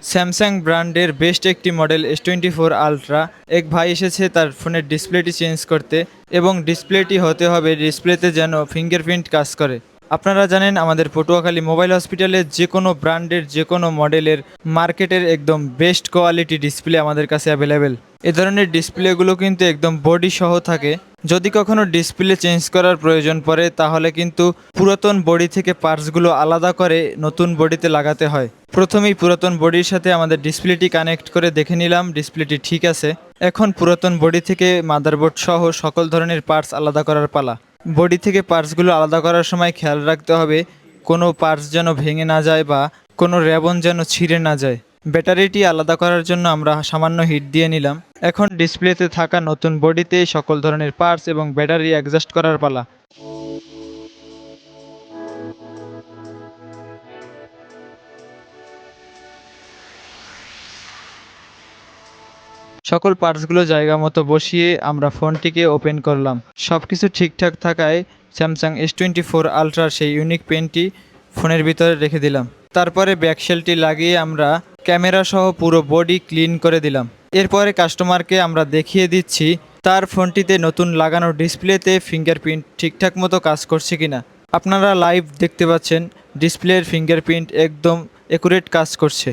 Samsung ব্র্যান্ডের best একটি model S24 ultra. এক ভাই এসেছে তার ফোনের ডিসপ্লেটি চেঞ্জ করতে, এবং ডিসপ্লেটি হতে হবে ডিসপ্লেতে যেন ফিঙ্গারপ্রিন্ট কাজ করে। আপনারা জানেন আমাদের পটুয়াখালী মোবাইল হসপিটালে যে কোনো ব্র্যান্ডের যে কোনো মডেলের মার্কেটের একদম বেস্ট কোয়ালিটি ডিসপ্লে আমাদের কাছে অ্যাভেলেবেল। এ ধরনের ডিসপ্লেগুলো কিন্তু একদম বডি সহ থাকে। যদি কখনো ডিসপ্লে চেঞ্জ করার প্রয়োজন পড়ে তাহলে কিন্তু পুরাতন বডি থেকে পার্টসগুলো আলাদা করে নতুন বডিতে লাগাতে হয়। প্রথমেই পুরাতন বডির সাথে আমাদের ডিসপ্লেটি কানেক্ট করে দেখে নিলাম ডিসপ্লেটি ঠিক আছে। এখন পুরাতন বডি থেকে মাদারবোর্ড সহ সকল ধরনের পার্টস আলাদা করার পালা। বডি থেকে পার্টসগুলো আলাদা করার সময় খেয়াল রাখতে হবে কোনো পার্টস যেন ভেঙে না যায় বা কোনো র্যাবন যেন ছিঁড়ে না যায়। ব্যাটারিটি আলাদা করার জন্য আমরা সামান্য হিট দিয়ে নিলাম। এখন ডিসপ্লেতে থাকা নতুন বডিতে সকল ধরনের পার্টস এবং ব্যাটারি অ্যাডজাস্ট করার পালা। সকল পার্টসগুলো জায়গা মতো বসিয়ে আমরা ফোনটিকে ওপেন করলাম। সব কিছু ঠিকঠাক থাকায় স্যামসাং S24 আলট্রার সেই ইউনিক পেনটি ফোনের ভিতরে রেখে দিলাম। তারপরে ব্যাকশেলটি লাগিয়ে আমরা ক্যামেরা সহ পুরো বডি ক্লিন করে দিলাম। এরপরে কাস্টমারকে আমরা দেখিয়ে দিচ্ছি তার ফোনটিতে নতুন লাগানো ডিসপ্লেতে ফিঙ্গারপ্রিন্ট ঠিকঠাক মতো কাজ করছে কিনা। আপনারা লাইভ দেখতে পাচ্ছেন ডিসপ্লের ফিঙ্গারপ্রিন্ট একদম অ্যাকুরেট কাজ করছে।